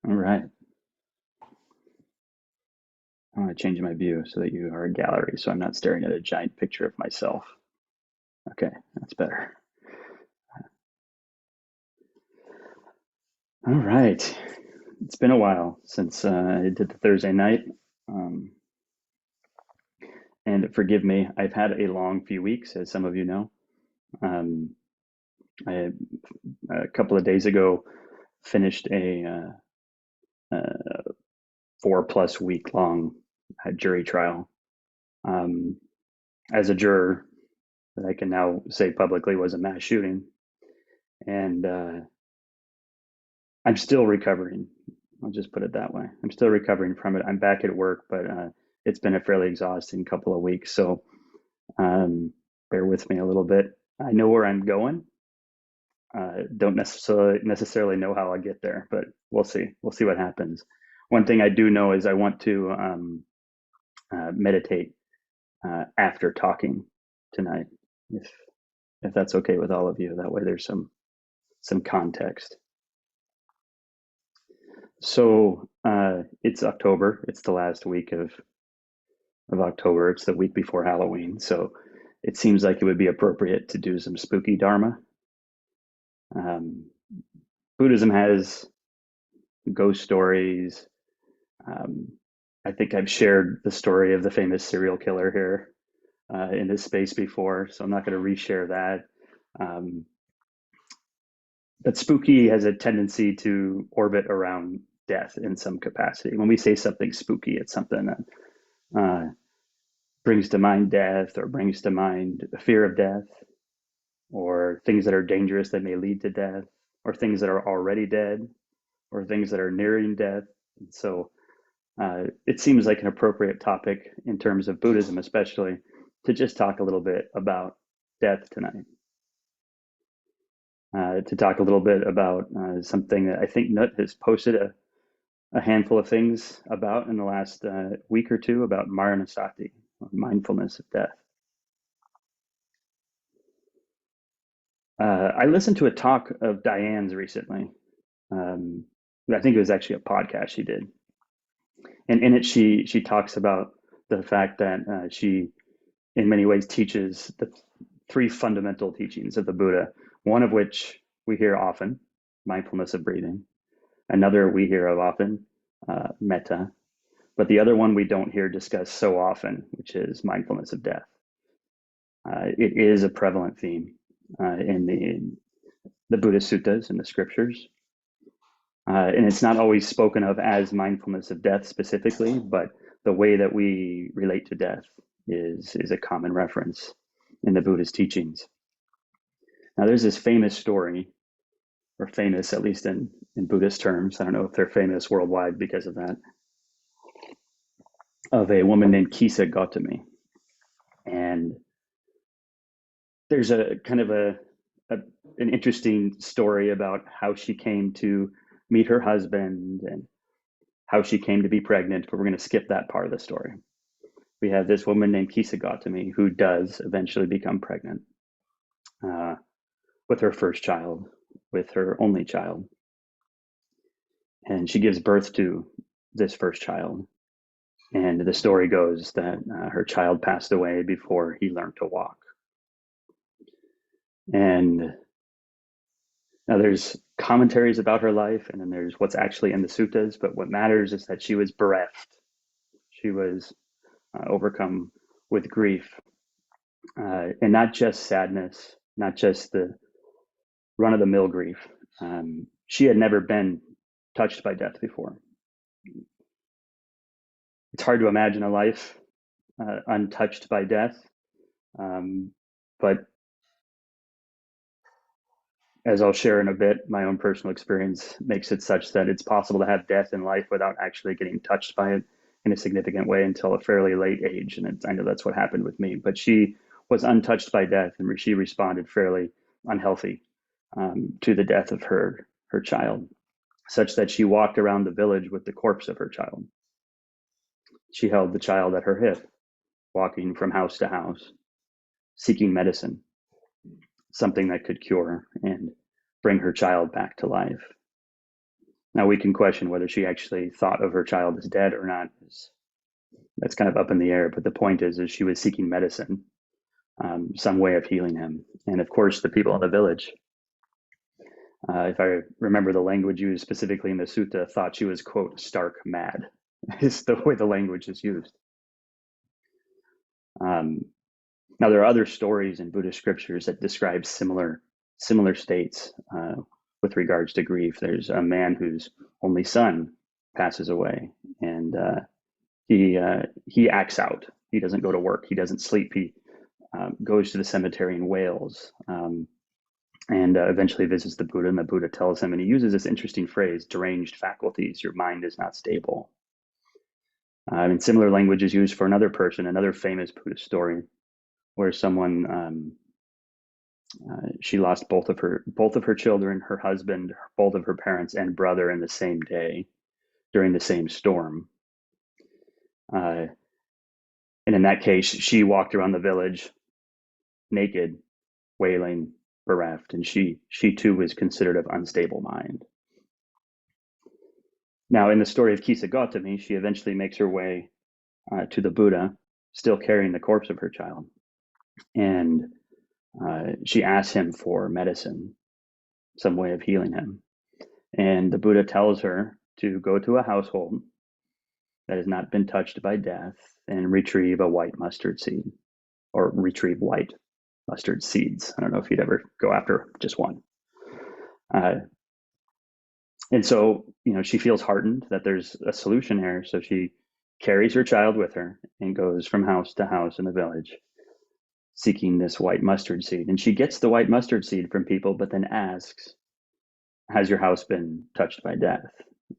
All right. I want to change my view so that you are a gallery, so I'm not staring at a giant picture of myself. Okay, that's better. All right. It's been a while since I did the Thursday night. Um, and forgive me, I've had a long few weeks, as some of you know. Um, I, a couple of days ago, finished a 4+ week long jury trial. As a juror, that I can now say publicly was a mass shooting. And I'm still recovering. I'll just put it that way. I'm still recovering from it. I'm back at work, but it's been a fairly exhausting couple of weeks. So bear with me a little bit. I know where I'm going. Don't necessarily know how I'll get there, but we'll see. We'll see what happens. One thing I do know is I want to meditate after talking tonight, if that's okay with all of you. That way, there's some context. So it's October. It's the last week of October. It's the week before Halloween. So it seems like it would be appropriate to do some spooky Dharma. Buddhism has ghost stories. I think I've shared the story of the famous serial killer here in this space before, so I'm not going to reshare that. But spooky has a tendency to orbit around death in some capacity. When we say something spooky, it's something that brings to mind death, or brings to mind a fear of death, or things that are dangerous that may lead to death, or things that are already dead, or things that are nearing death. And so it seems like an appropriate topic in terms of Buddhism, especially, to just talk a little bit about death tonight. To talk a little bit about something that I think Nut has posted a handful of things about in the last week or two, about Maranasati, or mindfulness of death. I listened to a talk of Diane's recently. I think it was actually a podcast she did. And in it, she talks about the fact that she, in many ways, teaches the three fundamental teachings of the Buddha, one of which we hear often, mindfulness of breathing. Another we hear of often, metta. But the other one we don't hear discussed so often, which is mindfulness of death. It is a prevalent theme in the Buddhist suttas and the scriptures. And it's not always spoken of as mindfulness of death specifically, but the way that we relate to death is a common reference in the Buddhist teachings. Now, there's this famous story, or famous at least in Buddhist terms. I don't know if they're famous worldwide because of that, of a woman named Kisa Gautami. And there's a kind of an interesting story about how she came to meet her husband and how she came to be pregnant, but we're going to skip that part of the story. We have this woman named Kisa Gautami who does eventually become pregnant with her first child, with her only child. And she gives birth to this first child. And the story goes that her child passed away before he learned to walk. And now there's commentaries about her life, and then there's what's actually in the suttas. But what matters is that she was bereft. She was overcome with grief, and not just sadness, not just the run-of-the-mill grief. She had never been touched by death before. It's hard to imagine a life untouched by death, but as I'll share in a bit, my own personal experience makes it such that it's possible to have death in life without actually getting touched by it in a significant way until a fairly late age. And I know that's what happened with me. But she was untouched by death, and she responded fairly unhealthy to the death of her child, such that she walked around the village with the corpse of her child. She held the child at her hip, walking from house to house, seeking medicine, something that could cure and bring her child back to life. Now we can question whether she actually thought of her child as dead or not. That's kind of up in the air. But the point is she was seeking medicine, some way of healing him. And of course, the people in the village, if I remember the language used specifically in the sutta, thought she was, quote, stark mad. Is the way the language is used. Now, there are other stories in Buddhist scriptures that describe similar states with regards to grief. There's a man whose only son passes away, and he acts out. He doesn't go to work. He doesn't sleep. He goes to the cemetery and wails, and eventually visits the Buddha. And the Buddha tells him, and he uses this interesting phrase: "Deranged faculties. Your mind is not stable." And similar language is used for another person, another famous Buddhist story, where someone she lost both of her children, her husband, both of her parents, and brother in the same day during the same storm. And in that case, she walked around the village naked, wailing, bereft, and she too was considered of unstable mind. Now, in the story of Kisa Gautami, she eventually makes her way to the Buddha, still carrying the corpse of her child. And she asks him for medicine, some way of healing him. And the Buddha tells her to go to a household that has not been touched by death and retrieve a white mustard seed, or retrieve white mustard seeds. I don't know if you'd ever go after just one. And so, she feels heartened that there's a solution here. So she carries her child with her and goes from house to house in the village, seeking this white mustard seed. And she gets the white mustard seed from people, but then asks, has your house been touched by death?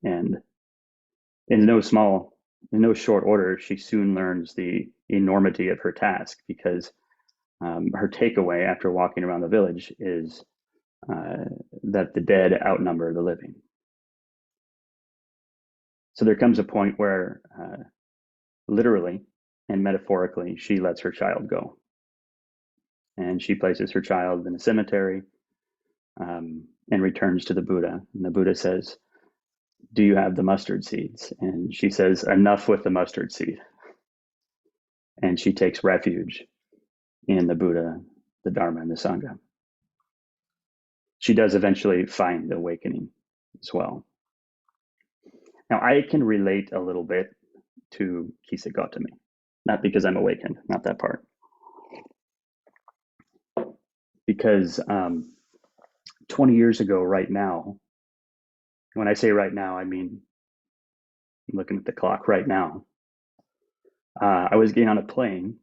And in no short order, she soon learns the enormity of her task, because her takeaway after walking around the village is that the dead outnumber the living. So there comes a point where literally and metaphorically, she lets her child go. And she places her child in a cemetery and returns to the Buddha. And the Buddha says, do you have the mustard seeds? And she says, enough with the mustard seed. And she takes refuge in the Buddha, the Dharma, and the sangha. She does eventually find awakening as well. Now, I can relate a little bit to Kisa Gautami, not because I'm awakened, not that part. Because 20 years ago, right now, when I say right now, I mean, I'm looking at the clock right now. I was getting on a plane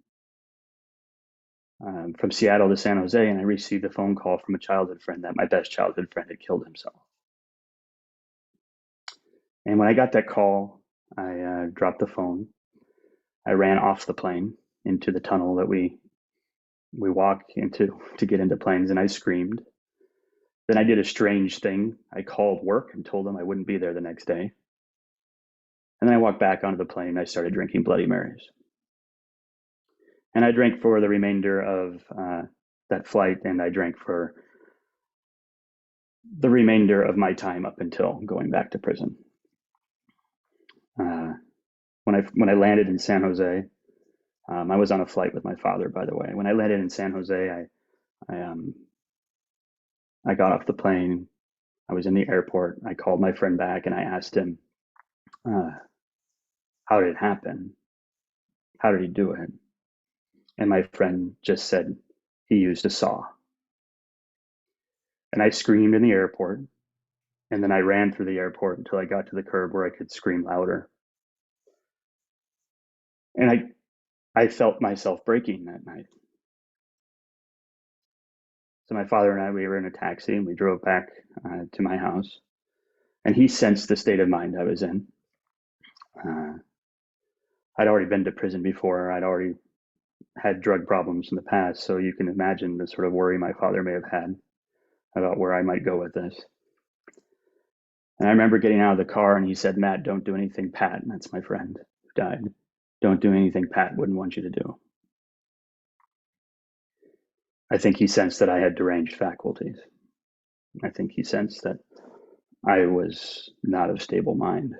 from Seattle to San Jose, and I received a phone call from a childhood friend that my best childhood friend had killed himself. And when I got that call, I dropped the phone. I ran off the plane into the tunnel that we walk into to get into planes, and I screamed. Then I did a strange thing. I called work and told them I wouldn't be there the next day. And then I walked back onto the plane and I started drinking Bloody Marys. And I drank for the remainder of that flight, and I drank for the remainder of my time up until going back to prison. When I landed in San Jose, I was on a flight with my father, by the way. When I landed in San Jose, I got off the plane. I was in the airport. I called my friend back and I asked him, how did it happen? How did he do it? And my friend just said he used a saw. And I screamed in the airport. And then I ran through the airport until I got to the curb where I could scream louder. And I felt myself breaking that night. So my father and I, we were in a taxi and we drove back to my house. And he sensed the state of mind I was in. I'd already been to prison before. I'd already had drug problems in the past. So you can imagine the sort of worry my father may have had about where I might go with this. And I remember getting out of the car and he said, Matt, don't do anything Pat, and that's my friend who died. Don't do anything Pat wouldn't want you to do. I think he sensed that I had deranged faculties. I think he sensed that I was not of stable mind.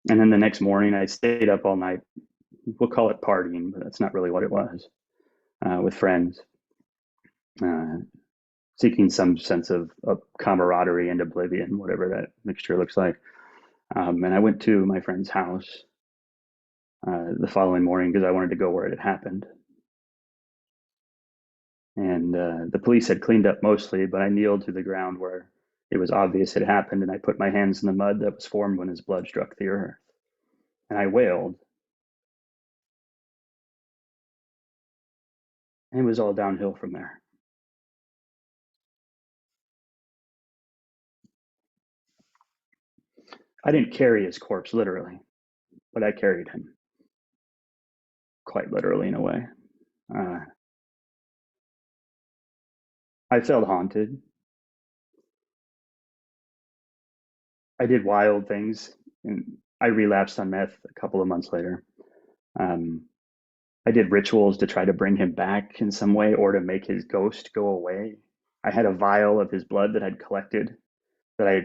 And then the next morning, I stayed up all night. We'll call it partying, but that's not really what it was, with friends, uh, seeking some sense of camaraderie and oblivion, whatever that mixture looks like. And I went to my friend's house the following morning because I wanted to go where it had happened. And the police had cleaned up mostly, but I kneeled to the ground where it was obvious it happened, and I put my hands in the mud that was formed when his blood struck the earth. And I wailed, and it was all downhill from there. I didn't carry his corpse literally, but I carried him quite literally in a way. Uh, I felt haunted. I did wild things, and I relapsed on meth a couple of months later. Um, I did rituals to try to bring him back in some way or to make his ghost go away. I had a vial of his blood that I'd collected that I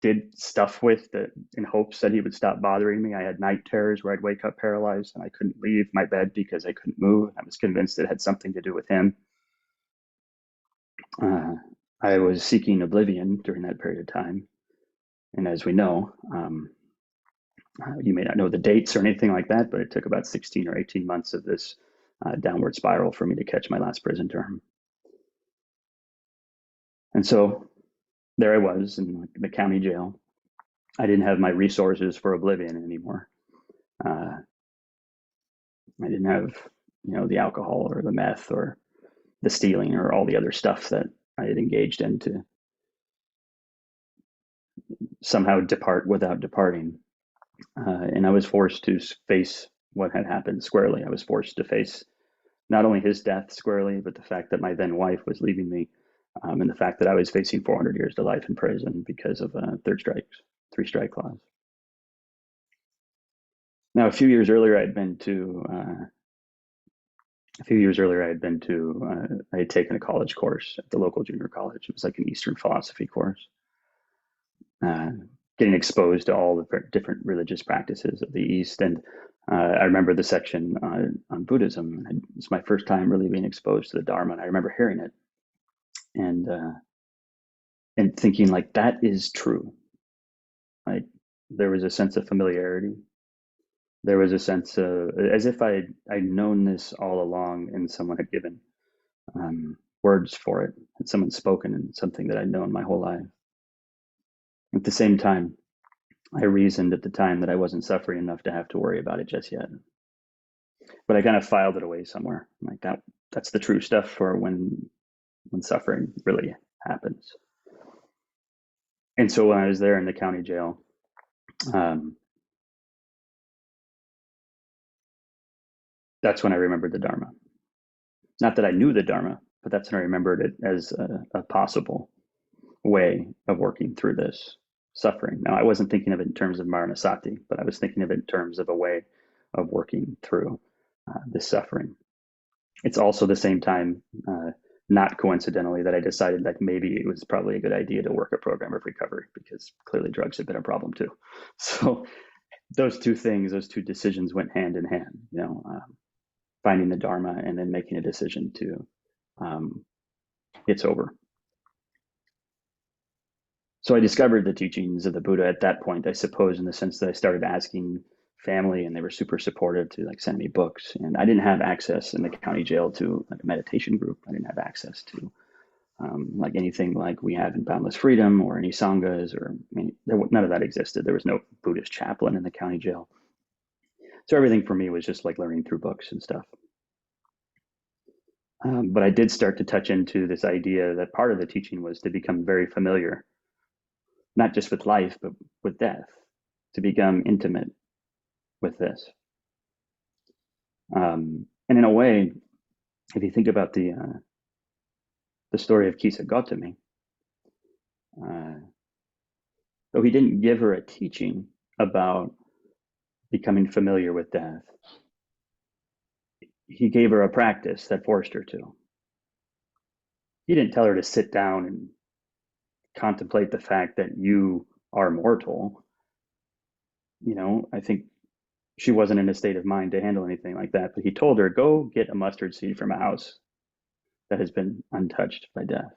did stuff with that in hopes that he would stop bothering me. I had night terrors where I'd wake up paralyzed and I couldn't leave my bed because I couldn't move. I was convinced it had something to do with him. Uh, I was seeking oblivion during that period of time. And as we know, you may not know the dates or anything like that, but it took about 16 or 18 months of this downward spiral for me to catch my last prison term. And so there I was in the county jail. I didn't have my resources for oblivion anymore. I didn't have, the alcohol or the meth or the stealing or all the other stuff that I had engaged in to somehow depart without departing. And I was forced to face what had happened squarely. I was forced to face not only his death squarely, but the fact that my then wife was leaving me, and the fact that I was facing 400 years to life in prison because of three strike clause. Now, a few years earlier, I had taken a college course at the local junior college. It was like an Eastern philosophy course, uh, getting exposed to all the different religious practices of the East. And I remember the section on Buddhism. It's my first time really being exposed to the Dharma. And I remember hearing it and thinking, like, that is true. Like, there was a sense of familiarity. There was a sense of, as if I'd known this all along and someone had given words for it, and someone spoken in something that I'd known my whole life. At the same time, I reasoned at the time that I wasn't suffering enough to have to worry about it just yet. But I kind of filed it away somewhere. Like, that's the true stuff for when suffering really happens. And so when I was there in the county jail, that's when I remembered the Dharma. Not that I knew the Dharma, but that's when I remembered it as a possible way of working through this suffering. Now, I wasn't thinking of it in terms of Maranasati, but I was thinking of it in terms of a way of working through this suffering. It's also the same time, not coincidentally, that I decided that maybe it was probably a good idea to work a program of recovery, because clearly drugs have been a problem too. So those two decisions went hand in hand, finding the Dharma and then making a decision to, it's over. So I discovered the teachings of the Buddha at that point, I suppose, in the sense that I started asking family, and they were super supportive to send me books. And I didn't have access in the county jail to a meditation group. I didn't have access to anything like we have in Boundless Freedom or any sanghas, or none of that existed. There was no Buddhist chaplain in the county jail. So everything for me was just like learning through books and stuff. But I did start to touch into this idea that part of the teaching was to become very familiar, not just with life, but with death, to become intimate with this. And in a way, if you think about the story of Kisa Gautami, though he didn't give her a teaching about becoming familiar with death, he gave her a practice that forced her to. He didn't tell her to sit down and contemplate the fact that you are mortal, I think she wasn't in a state of mind to handle anything like that. But he told her, go get a mustard seed from a house that has been untouched by death.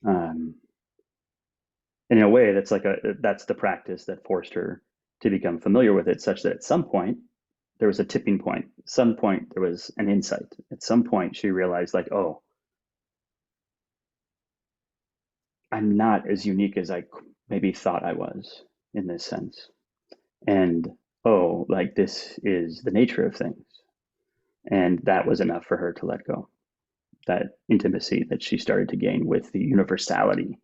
Um, and in a way, that's the practice that forced her to become familiar with it, such that at some point there was a tipping point. At some point there was an insight. At some point she realized, like, oh, I'm not as unique as I maybe thought I was in this sense. And oh, like this is the nature of things. And that was enough for her to let go. That intimacy that she started to gain with the universality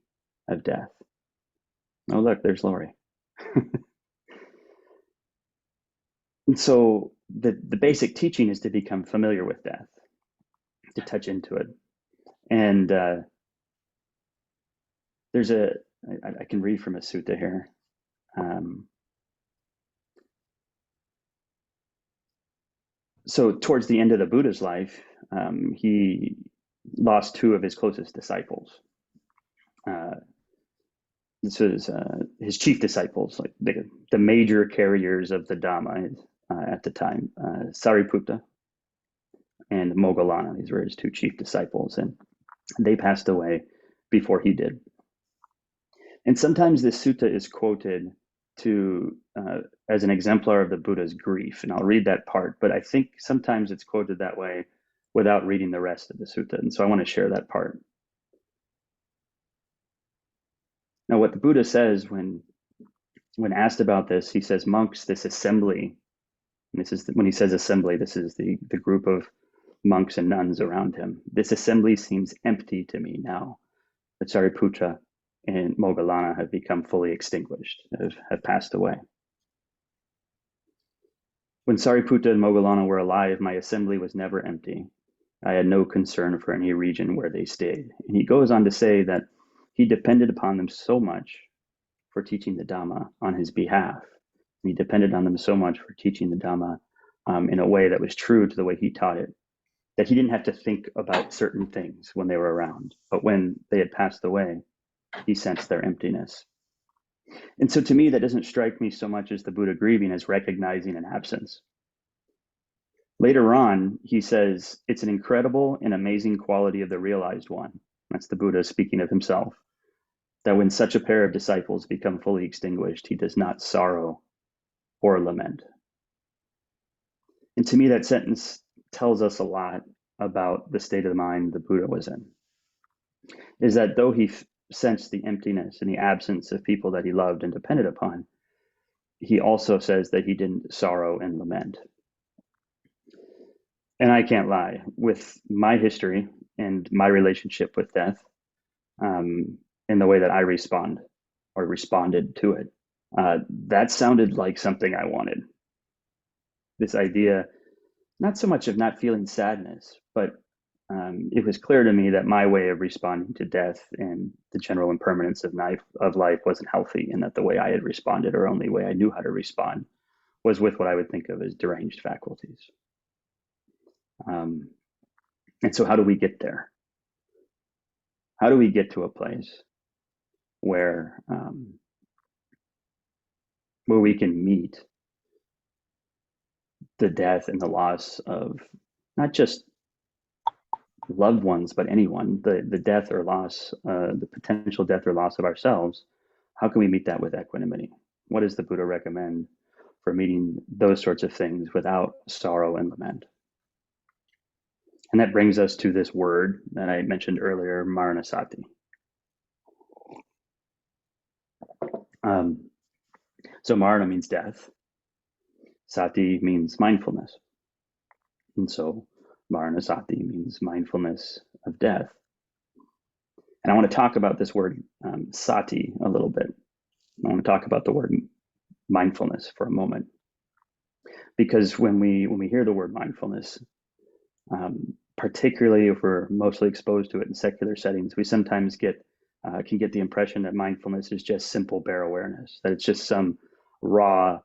of death. Oh, look, there's Lori. And so the basic teaching is to become familiar with death, to touch into it. And I can read from a sutta here. So towards the end of the Buddha's life, he lost two of his closest disciples. This was his chief disciples, like the major carriers of the Dhamma at the time, Sariputta and Moggallana. These were his two chief disciples, and they passed away before he did. And sometimes this sutta is quoted as an exemplar of the Buddha's grief, and I'll read that part, but I think sometimes it's quoted that way without reading the rest of the sutta, and so I want to share that part. Now, what the Buddha says when asked about this, he says, monks, this assembly, and this is when he says assembly, this is the group of monks and nuns around him. This assembly seems empty to me now that Sariputta and Moggallana have become fully extinguished, have passed away. When Sariputta and Moggallana were alive, my assembly was never empty. I had no concern for any region where they stayed. And he goes on to say that he depended upon them so much for teaching the Dhamma on his behalf. And he depended on them so much for teaching the Dhamma in a way that was true to the way he taught it, that he didn't have to think about certain things when they were around. But when they had passed away, he sensed their emptiness. And so to me, that doesn't strike me so much as the Buddha grieving as recognizing an absence. Later on, he says, it's an incredible and amazing quality of the realized one. That's the Buddha speaking of himself. That when such a pair of disciples become fully extinguished, he does not sorrow or lament. And to me, that sentence tells us a lot about the state of mind the Buddha was in. Is that though he sensed the emptiness and the absence of people that he loved and depended upon, he also says that he didn't sorrow and lament. And I can't lie, with my history and my relationship with death, in the way that I respond or responded to it, that sounded like something I wanted. This idea, not so much of not feeling sadness, but it was clear to me that my way of responding to death and the general impermanence of life wasn't healthy, and that the way I had responded, or only way I knew how to respond, was with what I would think of as deranged faculties. And so how do we get there? How do we get to a place where we can meet the death and the loss of not just loved ones, but anyone, the death or loss, the potential death or loss of ourselves? How can we meet that with equanimity? What does the Buddha recommend for meeting those sorts of things without sorrow and lament? And that brings us to this word that I mentioned earlier, maranasati. So marana means death. Sati means mindfulness. And so maranasati means mindfulness of death. And I want to talk about this word sati a little bit. I want to talk about the word mindfulness for a moment. Because when we hear the word mindfulness, particularly if we're mostly exposed to it in secular settings, we sometimes can get the impression that mindfulness is just simple bare awareness, that it's just some raw,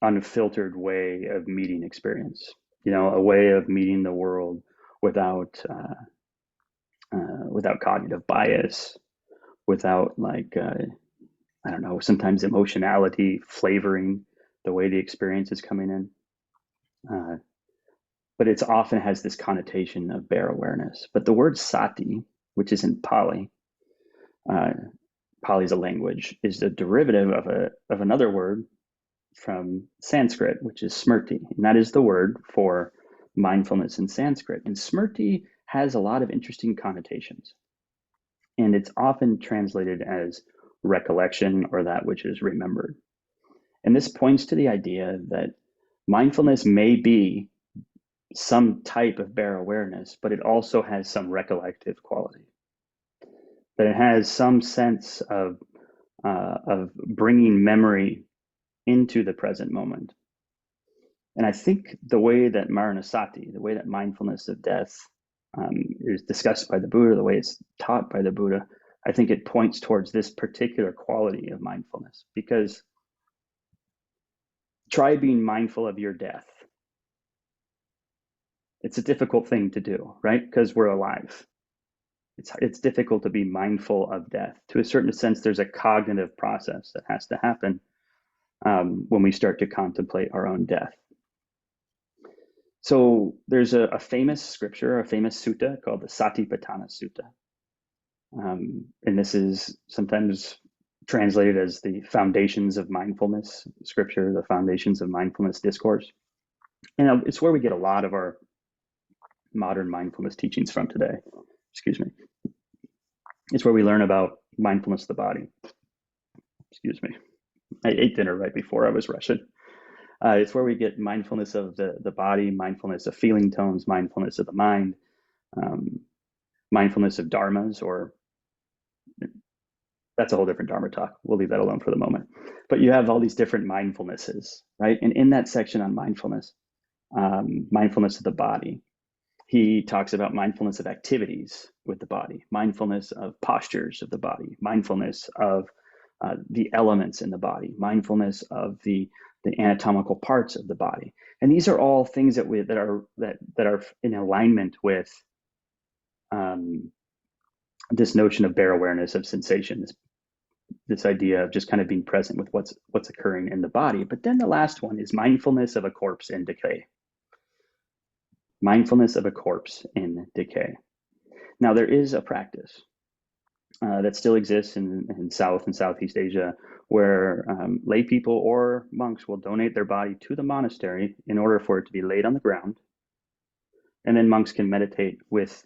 unfiltered way of meeting experience, a way of meeting the world without without cognitive bias, without like, I don't know, sometimes emotionality flavoring the way the experience is coming in. But it often has this connotation of bare awareness. But the word sati, which is in Pali, Pali is a language, is the derivative of another word from Sanskrit, which is smrti. And that is the word for mindfulness in Sanskrit. And smrti has a lot of interesting connotations. And it's often translated as recollection or that which is remembered. And this points to the idea that mindfulness may be some type of bare awareness, but it also has some recollective quality. That it has some sense of bringing memory into the present moment. And I think the way that Maranasati, the way that mindfulness of death is discussed by the Buddha, the way it's taught by the Buddha, I think it points towards this particular quality of mindfulness. Because try being mindful of your death. It's a difficult thing to do, right? Because we're alive. It's difficult to be mindful of death. To a certain sense, there's a cognitive process that has to happen when we start to contemplate our own death. So there's a famous scripture, a famous sutta called the Satipatthana Sutta. And this is sometimes translated as the foundations of mindfulness scripture, the foundations of mindfulness discourse. And it's where we get a lot of our modern mindfulness teachings from today. Excuse me. It's where we learn about mindfulness of the body. Excuse me. I ate dinner right before I was rushing. It's where we get mindfulness of the body, mindfulness of feeling tones, mindfulness of the mind, mindfulness of dharmas, or that's a whole different Dharma talk. We'll leave that alone for the moment. But you have all these different mindfulnesses, right? And in that section on mindfulness, mindfulness of the body, he talks about mindfulness of activities with the body, mindfulness of postures of the body, mindfulness of the elements in the body, mindfulness of the anatomical parts of the body. And these are all things that are in alignment with this notion of bare awareness of sensation, this idea of just kind of being present with what's occurring in the body. But then the last one is mindfulness of a corpse in decay. Mindfulness of a corpse in decay. Now, there is a practice that still exists in South and Southeast Asia where lay people or monks will donate their body to the monastery in order for it to be laid on the ground. And then monks can meditate with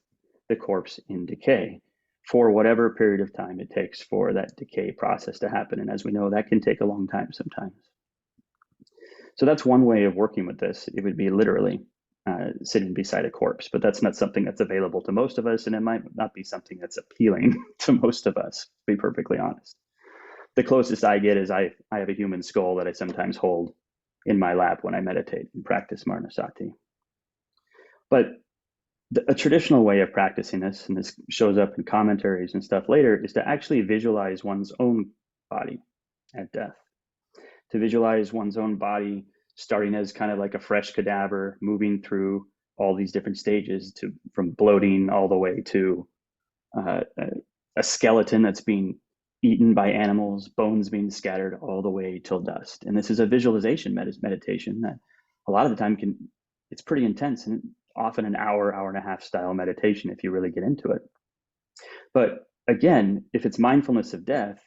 the corpse in decay for whatever period of time it takes for that decay process to happen. And as we know, that can take a long time sometimes. So that's one way of working with this. It would be literally sitting beside a corpse, but that's not something that's available to most of us, and it might not be something that's appealing to most of us, to be perfectly honest. The closest I get is I have a human skull that I sometimes hold in my lap when I meditate and practice Maranasati. But a traditional way of practicing this, and this shows up in commentaries and stuff later, is to actually visualize one's own body at death. To visualize one's own body starting as kind of like a fresh cadaver, moving through all these different stages from bloating all the way to a skeleton that's being eaten by animals, bones being scattered all the way till dust. And this is a visualization meditation that a lot of the time it's pretty intense, and often an hour and a half style meditation if you really get into it. But again, if it's mindfulness of death,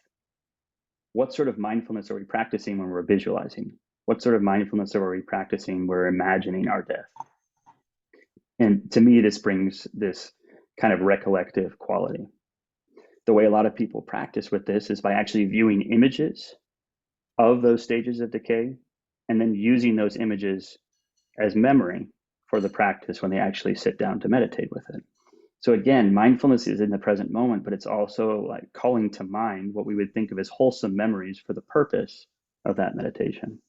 what sort of mindfulness are we practicing when we're visualizing? What sort of mindfulness are we practicing when we're imagining our death? And to me, this brings this kind of recollective quality. The way a lot of people practice with this is by actually viewing images of those stages of decay and then using those images as memory for the practice when they actually sit down to meditate with it. So again, mindfulness is in the present moment, but it's also like calling to mind what we would think of as wholesome memories for the purpose of that meditation.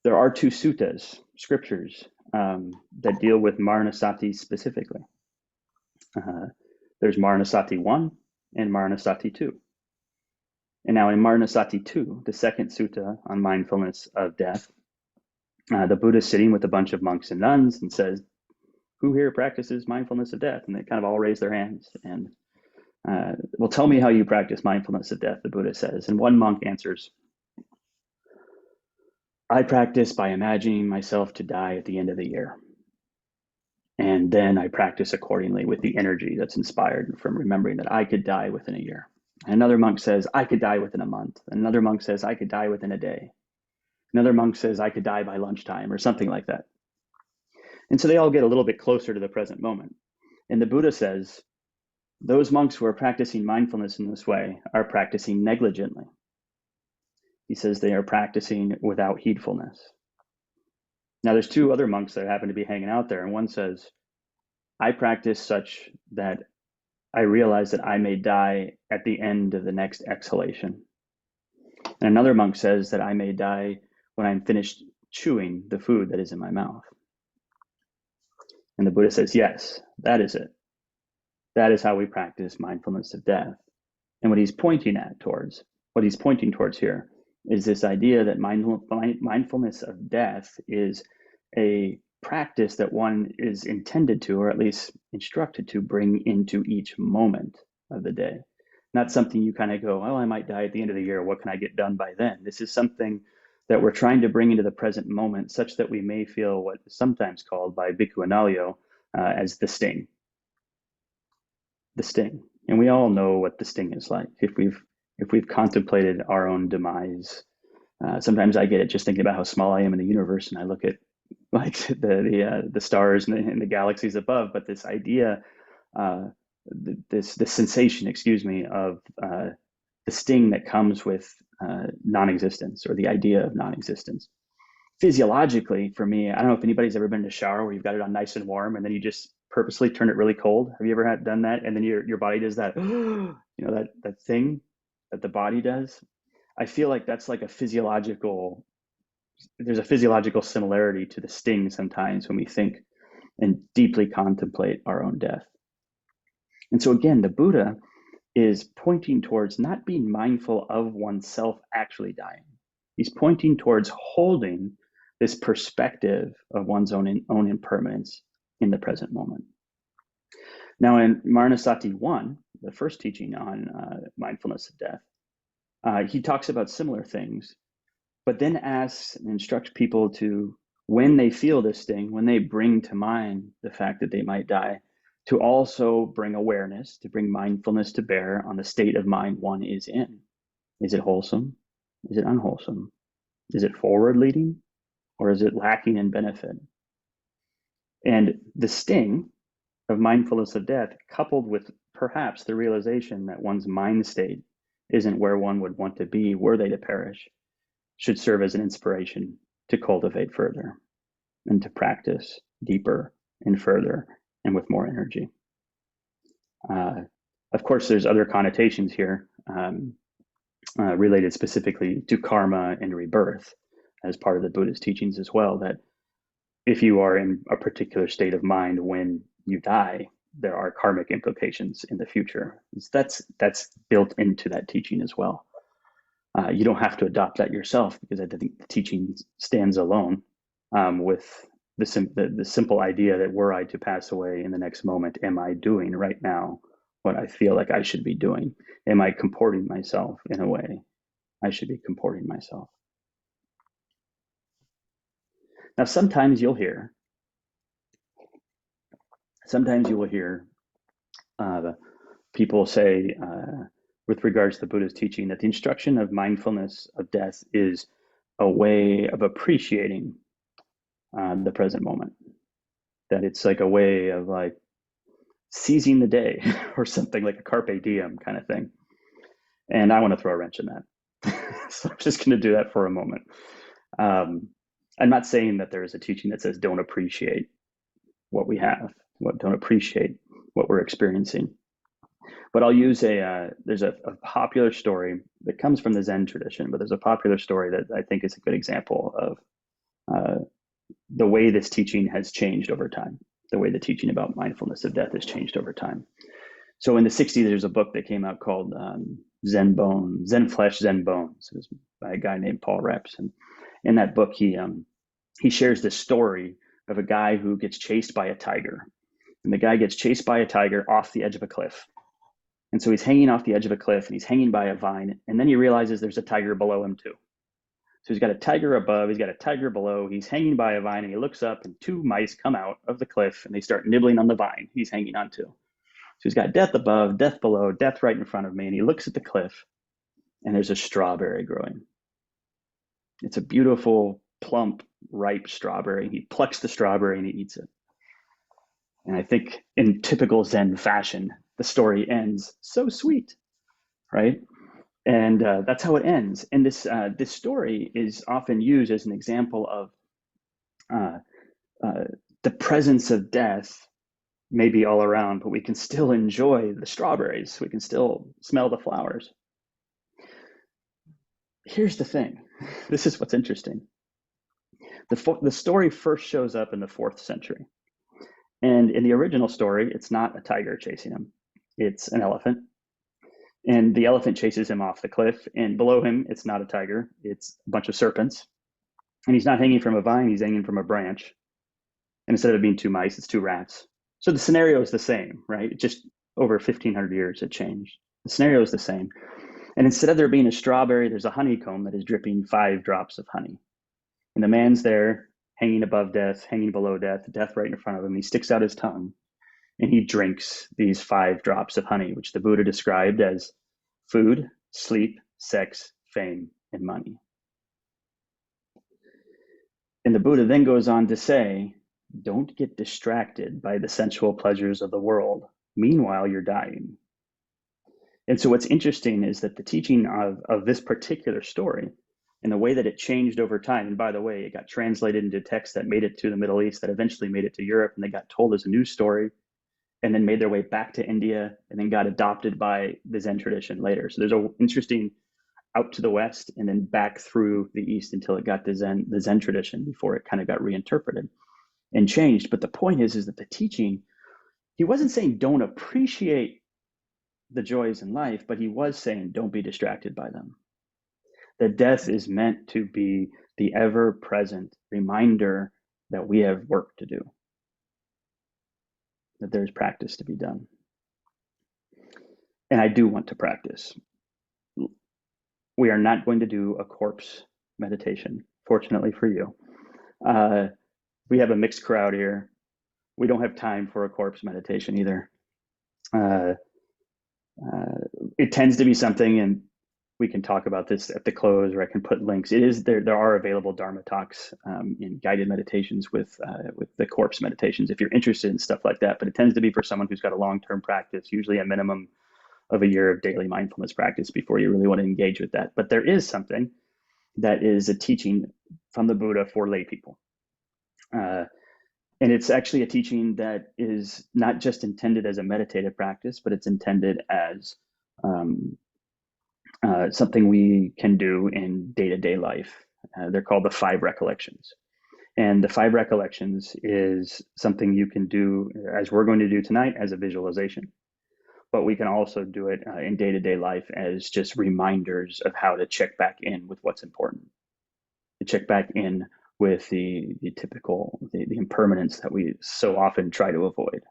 There are two suttas, scriptures, that deal with Maranasati specifically. There's Maranasati 1 and Maranasati 2. And now in Maranasati 2, the second sutta on mindfulness of death, the Buddha is sitting with a bunch of monks and nuns and says, who here practices mindfulness of death? And they kind of all raise their hands. And well, tell me how you practice mindfulness of death, the Buddha says. And one monk answers, I practice by imagining myself to die at the end of the year. And then I practice accordingly with the energy that's inspired from remembering that I could die within a year. And another monk says, I could die within a month. And another monk says, I could die within a day. Another monk says, I could die by lunchtime or something like that. And so they all get a little bit closer to the present moment. And the Buddha says, those monks who are practicing mindfulness in this way are practicing negligently. He says they are practicing without heedfulness. Now, there's two other monks that happen to be hanging out there, and one says, I practice such that I realize that I may die at the end of the next exhalation. And another monk says that I may die when I'm finished chewing the food that is in my mouth. And the Buddha says, yes, that is it. That is how we practice mindfulness of death. And what he's pointing towards here is this idea that mindfulness of death is a practice that one is intended to, or at least instructed to, bring into each moment of the day. Not something you kind of go, oh, I might die at the end of the year. What can I get done by then? This is something that we're trying to bring into the present moment such that we may feel what is sometimes called by Bhikkhu Analayo as the sting. The sting. And we all know what the sting is like. If we've contemplated our own demise, sometimes I get it just thinking about how small I am in the universe, and I look at like the stars and the galaxies above. But this idea, this sensation, of the sting that comes with non-existence, or the idea of non-existence. Physiologically, for me, I don't know if anybody's ever been in a shower where you've got it on nice and warm, and then you just purposely turn it really cold. Have you ever done that? And then your body does that, that thing that the body does. I feel like that's like there's a physiological similarity to the sting sometimes when we think and deeply contemplate our own death. And so again, the Buddha is pointing towards not being mindful of oneself actually dying. He's pointing towards holding this perspective of one's own impermanence in the present moment. Now, in Maranasati 1, the first teaching on mindfulness of death, he talks about similar things, but then asks and instructs people to, when they feel this sting, when they bring to mind the fact that they might die, to also bring awareness, to bring mindfulness to bear on the state of mind one is in. Is it wholesome? Is it unwholesome? Is it forward leading? Or is it lacking in benefit? And the sting of mindfulness of death, coupled with perhaps the realization that one's mind state isn't where one would want to be were they to perish, should serve as an inspiration to cultivate further and to practice deeper and further and with more energy. Of course, there's other connotations here related specifically to karma and rebirth as part of the Buddhist teachings as well, that if you are in a particular state of mind when you die, there are karmic implications in the future. That's built into that teaching as well. You don't have to adopt that yourself, because I think the teaching stands alone with the simple idea that were I to pass away in the next moment, am I doing right now what I feel like I should be doing? Am I comporting myself in a way I should be comporting myself? Now, sometimes you will hear people say, with regards to the Buddha's teaching, that the instruction of mindfulness of death is a way of appreciating the present moment. That it's like a way of like seizing the day or something, like a carpe diem kind of thing. And I want to throw a wrench in that. So I'm just going to do that for a moment. I'm not saying that there is a teaching that says don't appreciate what we have, don't appreciate what we're experiencing. But I'll use there's a popular story that comes from the Zen tradition, but there's a popular story that I think is a good example of the way this teaching has changed over time, the way the teaching about mindfulness of death has changed over time. So in the 60s, there's a book that came out called Zen Flesh, Zen Bones. It was by a guy named Paul Reps. And in that book, he shares this story of a guy who gets chased by a tiger. And the guy gets chased by a tiger off the edge of a cliff. And so he's hanging off the edge of a cliff and he's hanging by a vine. And then he realizes there's a tiger below him too. So he's got a tiger above, he's got a tiger below, he's hanging by a vine, and he looks up and two mice come out of the cliff and they start nibbling on the vine he's hanging onto. So he's got death above, death below, death right in front of me. And he looks at the cliff and there's a strawberry growing. It's a beautiful, plump, ripe strawberry. He plucks the strawberry and he eats it. And I think in typical Zen fashion, the story ends so sweet, right? And that's how it ends. And this story is often used as an example of the presence of death may be all around, but we can still enjoy the strawberries. We can still smell the flowers. Here's the thing. This is what's interesting. The story first shows up in the 4th century. And in the original story, it's not a tiger chasing him. It's an elephant. And the elephant chases him off the cliff. And below him, it's not a tiger. It's a bunch of serpents. And he's not hanging from a vine. He's hanging from a branch. And instead of it being 2 mice, it's 2 rats. So the scenario is the same, right? Just over 1,500 years, it changed. The scenario is the same. And instead of there being a strawberry, there's a honeycomb that is dripping 5 drops of honey. And the man's there, hanging above death, hanging below death, death right in front of him. He sticks out his tongue and he drinks these 5 drops of honey, which the Buddha described as food, sleep, sex, fame, and money. And the Buddha then goes on to say, don't get distracted by the sensual pleasures of the world. Meanwhile, you're dying. And so what's interesting is that the teaching of this particular story and the way that it changed over time, and by the way, it got translated into texts that made it to the Middle East, that eventually made it to Europe, and they got told as a news story, and then made their way back to India, and then got adopted by the Zen tradition later. So there's an interesting out to the West and then back through the East until it got to the Zen tradition before it kind of got reinterpreted and changed. But the point is that the teaching, he wasn't saying don't appreciate the joys in life, but he was saying don't be distracted by them. That death is meant to be the ever-present reminder that we have work to do, that there's practice to be done. And I do want to practice. We are not going to do a corpse meditation, fortunately for you. We have a mixed crowd here. We don't have time for a corpse meditation either. It tends to be something, and we can talk about this at the close, or I can put links. It is there are available Dharma talks in guided meditations with the corpse meditations if you're interested in stuff like that. But it tends to be for someone who's got a long-term practice, usually a minimum of a year of daily mindfulness practice before you really want to engage with that. But there is something that is a teaching from the Buddha for lay people. And it's actually a teaching that is not just intended as a meditative practice, but it's intended as something we can do in day-to-day life. They're called the 5 recollections. And the 5 recollections is something you can do, as we're going to do tonight, as a visualization. But we can also do it in day-to-day life as just reminders of how to check back in with what's important. To check back in with the typical, the impermanence that we so often try to avoid.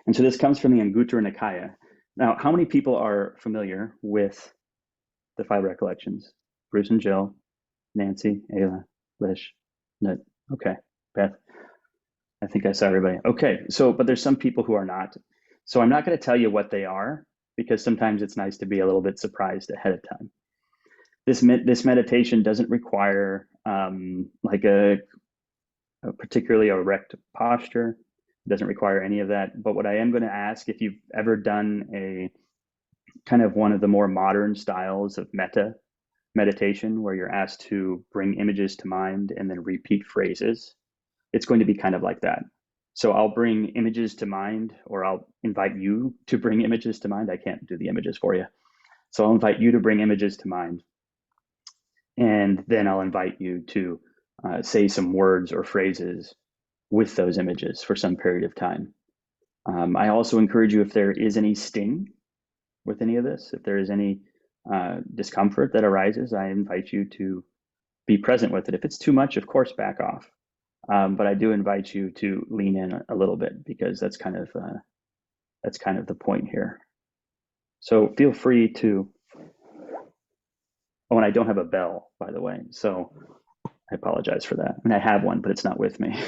And so this comes from the Anguttara Nikaya. Now, how many people are familiar with the 5 recollections? Bruce and Jill, Nancy, Ayla, Lish, Nut. Okay, Beth. I think I saw everybody. Okay, so, but there's some people who are not. So I'm not going to tell you what they are, because sometimes it's nice to be a little bit surprised ahead of time. This meditation doesn't require like a particularly erect posture. It doesn't require any of that. But what I am going to ask, if you've ever done a kind of one of the more modern styles of metta meditation, where you're asked to bring images to mind and then repeat phrases, it's going to be kind of like that. So I'll bring images to mind, or I'll invite you to bring images to mind. I can't do the images for you. So I'll invite you to bring images to mind. And then I'll invite you to say some words or phrases with those images for some period of time. I also encourage you, if there is any sting with any of this, if there is any discomfort that arises, I invite you to be present with it. If it's too much, of course, back off. But I do invite you to lean in a little bit because that's kind of the point here. So feel free to. Oh, and I don't have a bell, by the way, so I apologize for that. I mean, I have one, but it's not with me,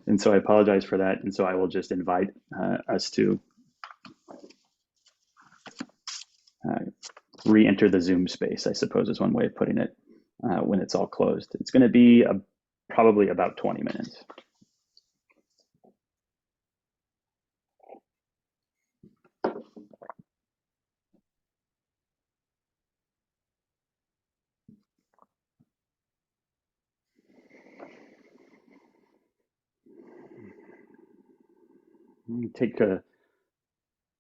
and so I apologize for that. And so I will just invite us to uh, re-enter the Zoom space, I suppose is one way of putting it, when it's all closed. It's going to be probably about 20 minutes. Take a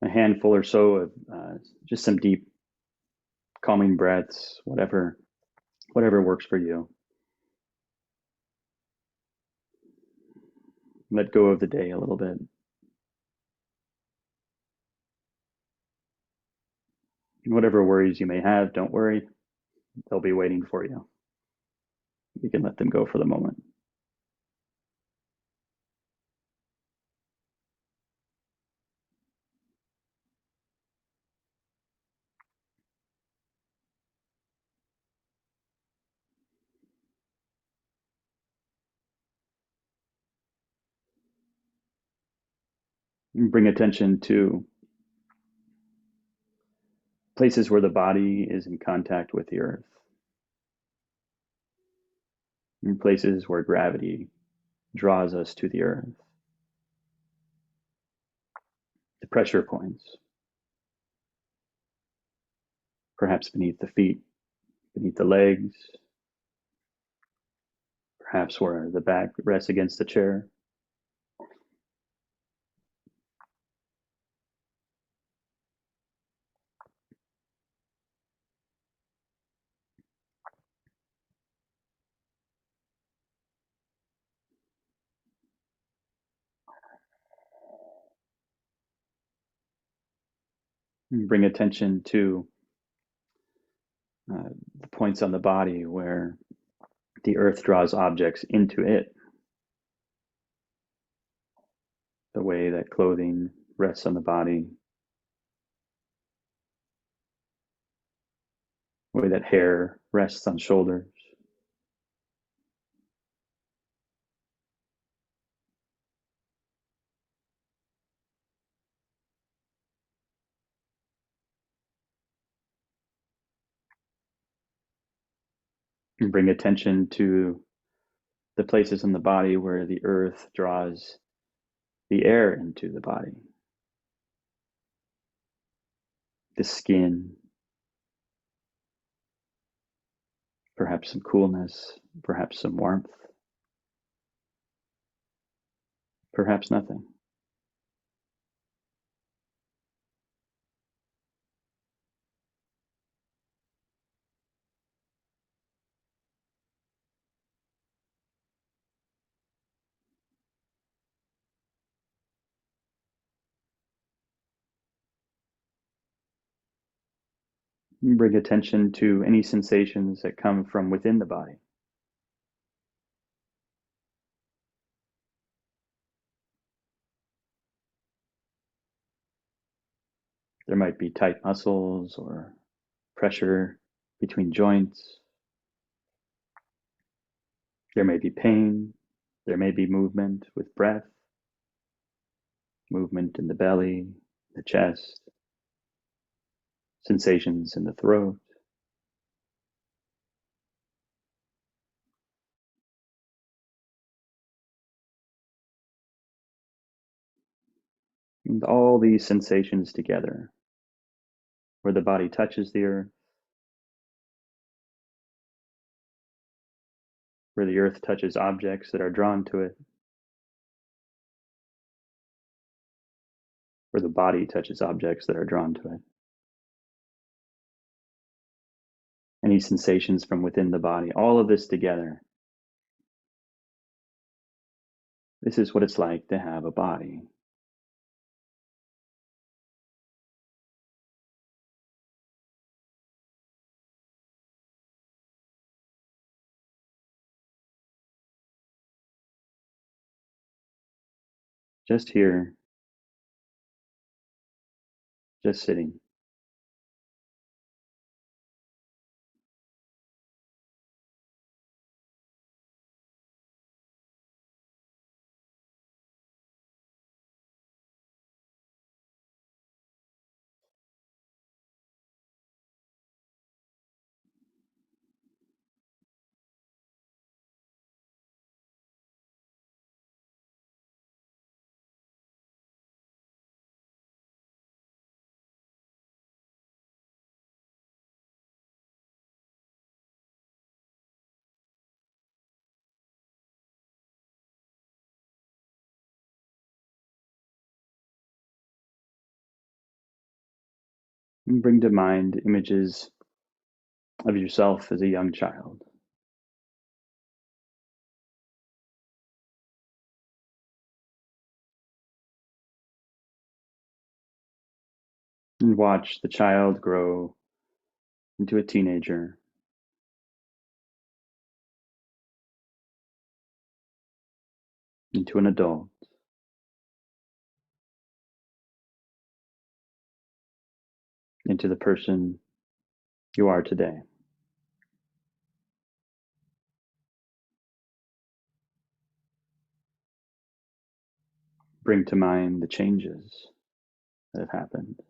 handful or so of just some deep calming breaths, whatever works for you. Let go of the day a little bit. Whatever worries you may have, don't worry. They'll be waiting for you. You can let them go for the moment. Bring attention to places where the body is in contact with the earth, and places where gravity draws us to the earth, the pressure points, perhaps beneath the feet, beneath the legs, perhaps where the back rests against the chair. And bring attention to the points on the body where the earth draws objects into it, the way that clothing rests on the body, the way that hair rests on shoulders. And bring attention to the places in the body where the earth draws the air into the body, the skin, perhaps some coolness, perhaps some warmth, perhaps nothing. And bring attention to any sensations that come from within the body. There might be tight muscles or pressure between joints. There may be pain. There may be movement with breath, movement in the belly, the chest, sensations in the throat. And all these sensations together, where the body touches the earth, where the earth touches objects that are drawn to it, where the body touches objects that are drawn to it. Any sensations from within the body, all of this together. This is what it's like to have a body. just here, just sitting. And bring to mind images of yourself as a young child. And watch the child grow into a teenager, into an adult, into the person you are today. Bring to mind the changes that have happened.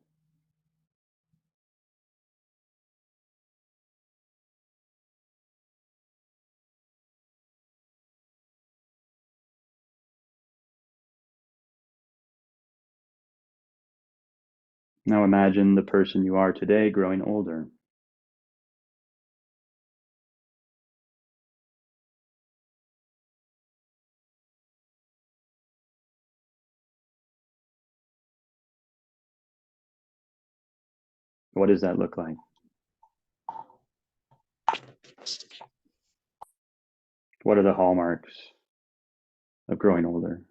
Now imagine the person you are today growing older. What does that look like? What are the hallmarks of growing older?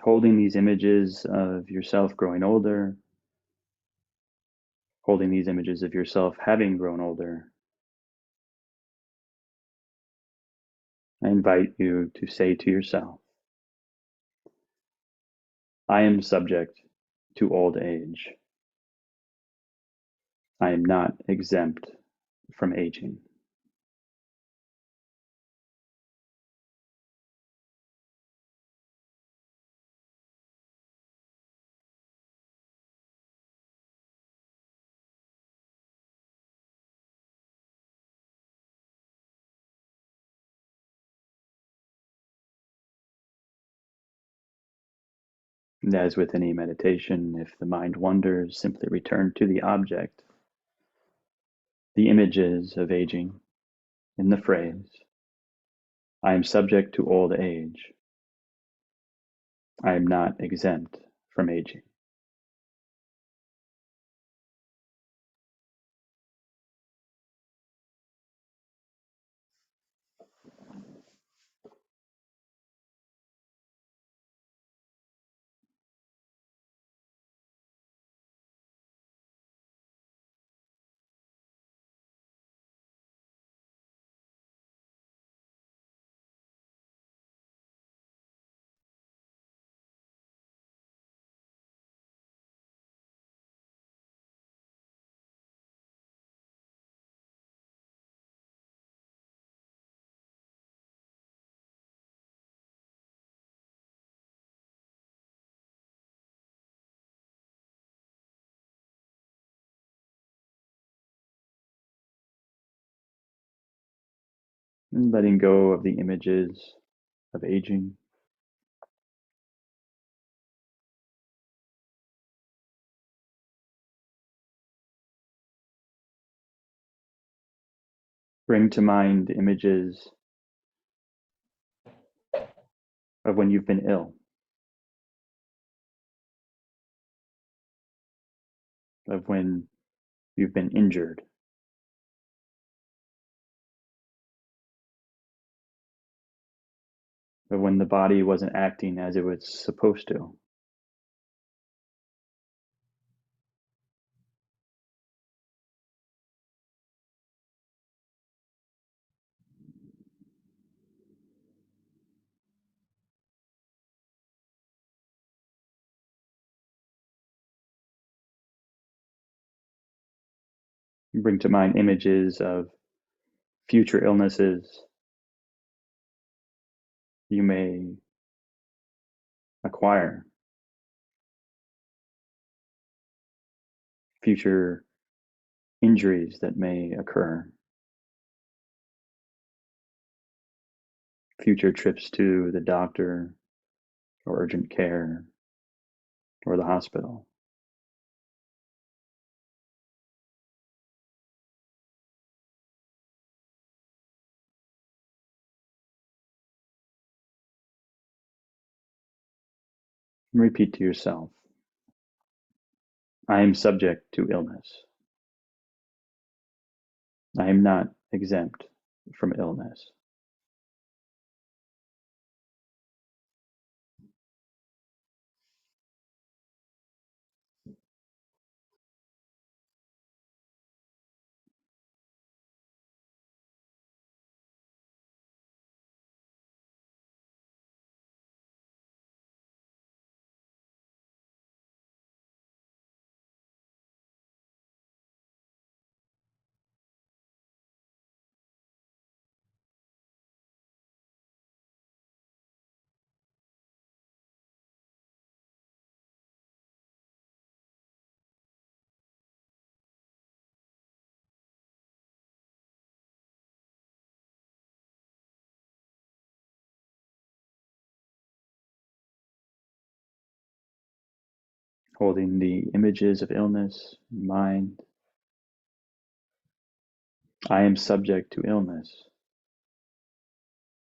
Holding these images of yourself growing older, holding these images of yourself having grown older, I invite you to say to yourself, I am subject to old age. I am not exempt from aging. And as with any meditation, if the mind wanders, simply return to the object, the images of aging in the phrase, I am subject to old age. I am not exempt from aging. And letting go of the images of aging. Bring to mind images of when you've been ill, of when you've been injured, of when the body wasn't acting as it was supposed to. You bring to mind images of future illnesses you may acquire, future injuries that may occur, future trips to the doctor or urgent care or the hospital. And repeat to yourself, I am subject to illness. I am not exempt from illness. Holding the images of illness in mind. I am subject to illness.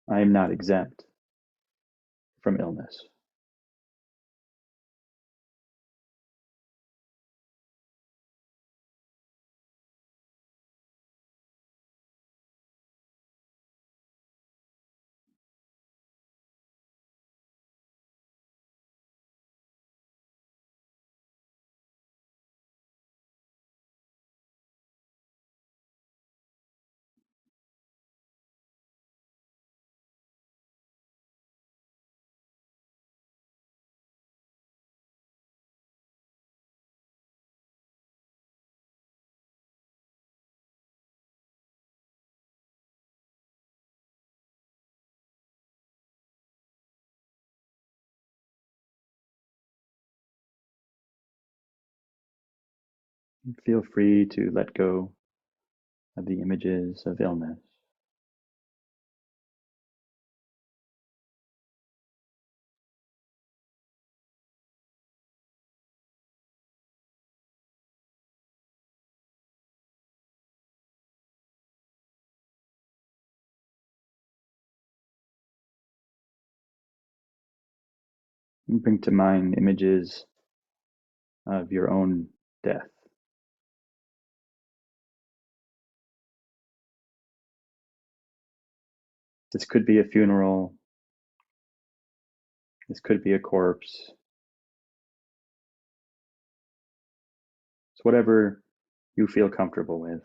I am not exempt from illness. Feel free to let go of the images of illness. And bring to mind images of your own death. This could be a funeral. This could be a corpse. It's whatever you feel comfortable with,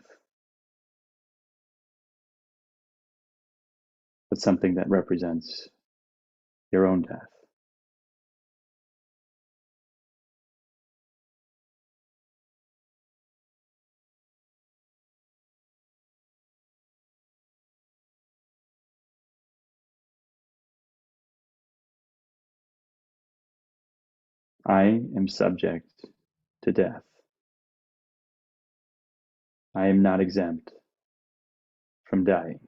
but something that represents your own death. I am subject to death. I am not exempt from dying.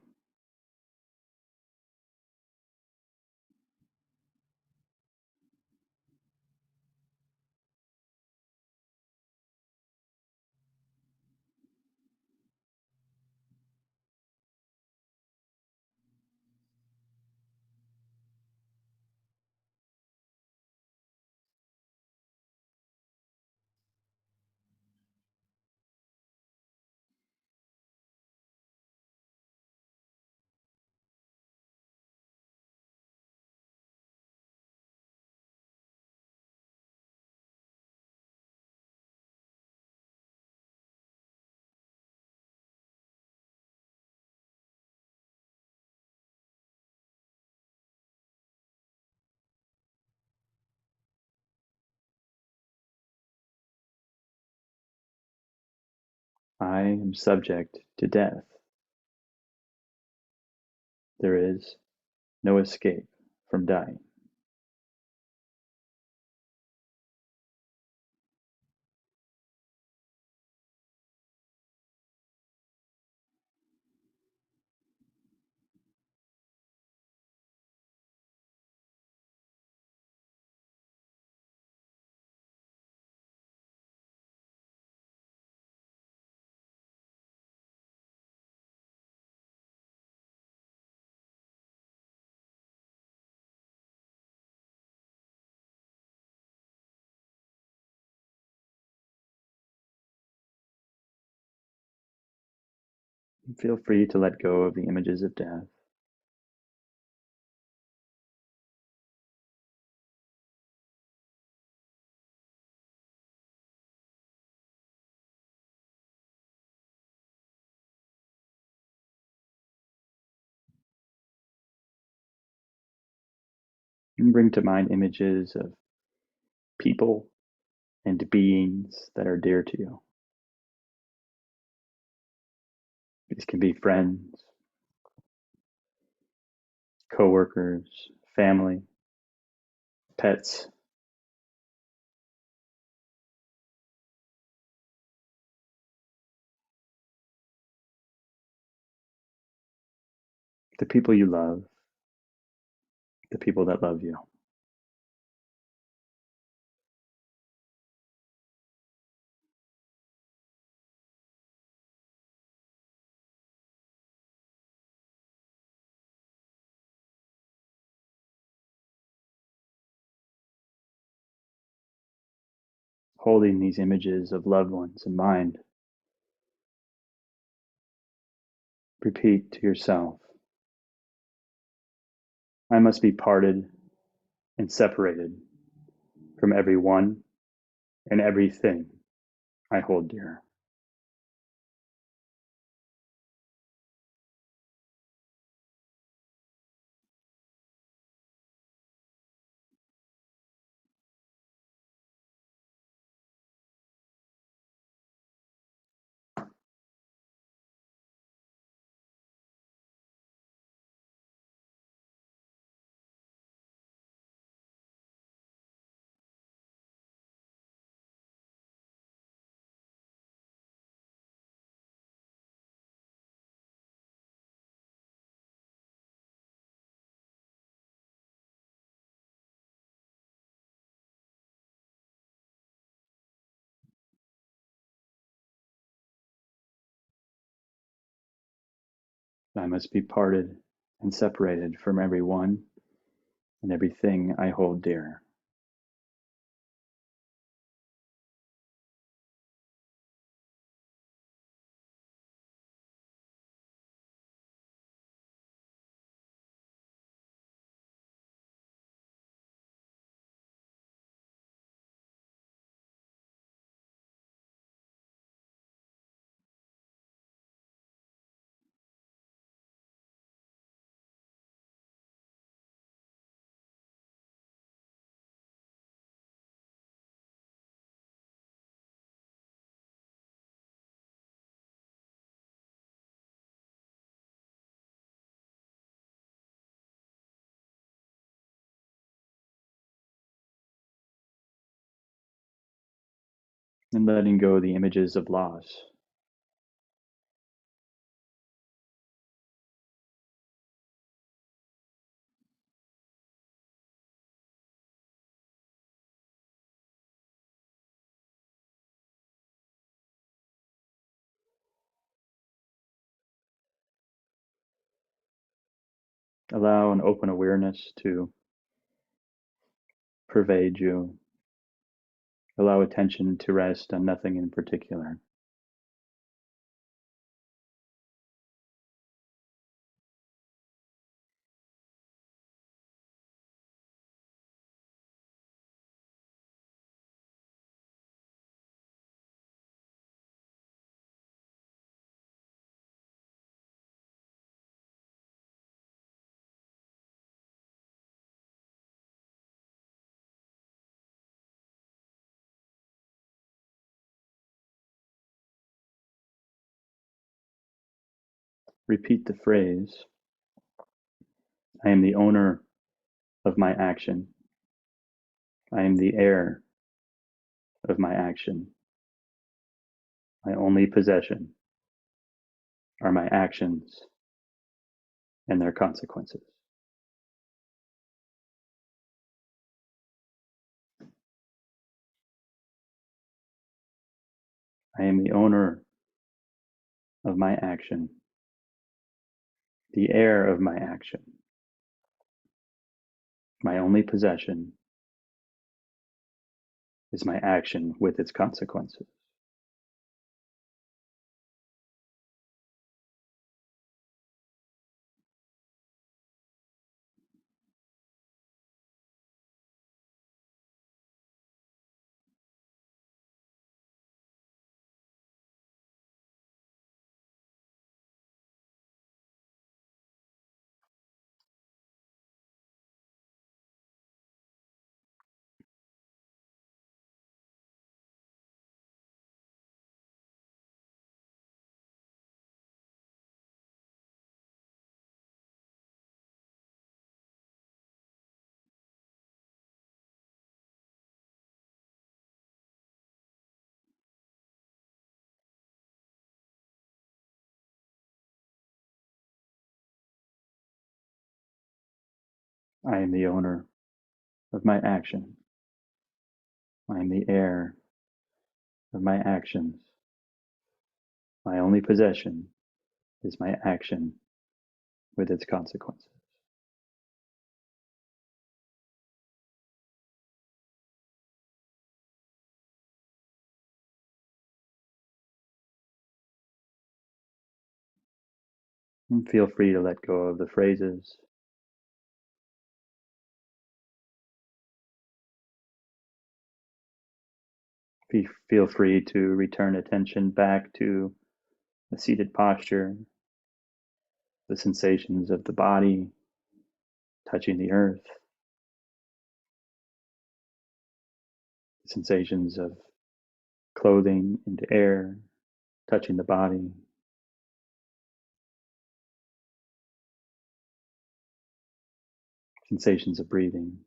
I am subject to death. There is no escape from dying. Feel free to let go of the images of death. And bring to mind images of people and beings that are dear to you. These can be friends, coworkers, family, pets. The people you love, the people that love you. Holding these images of loved ones in mind, repeat to yourself, I must be parted and separated from everyone and everything I hold dear. I must be parted and separated from everyone and everything I hold dear. And letting go the images of loss. Allow an open awareness to pervade you. Allow attention to rest on nothing in particular. repeat the phrase, I am the owner of my action. I am the heir of my action. My only possession are my actions and their consequences. I am the owner of my action, the heir of my action. My only possession is my action with its consequences. I am the owner of my action. I am the heir of my actions. My only possession is my action with its consequences. And feel free to let go of the phrases. Feel free to return attention back to the seated posture, the sensations of the body touching the earth, the sensations of clothing into air touching the body, sensations of breathing.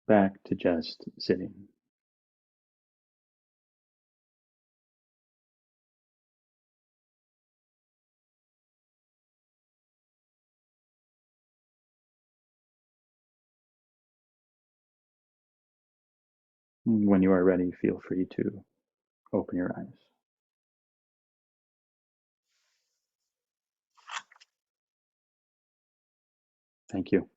Back to just sitting. When you are ready, feel free to open your eyes. Thank you.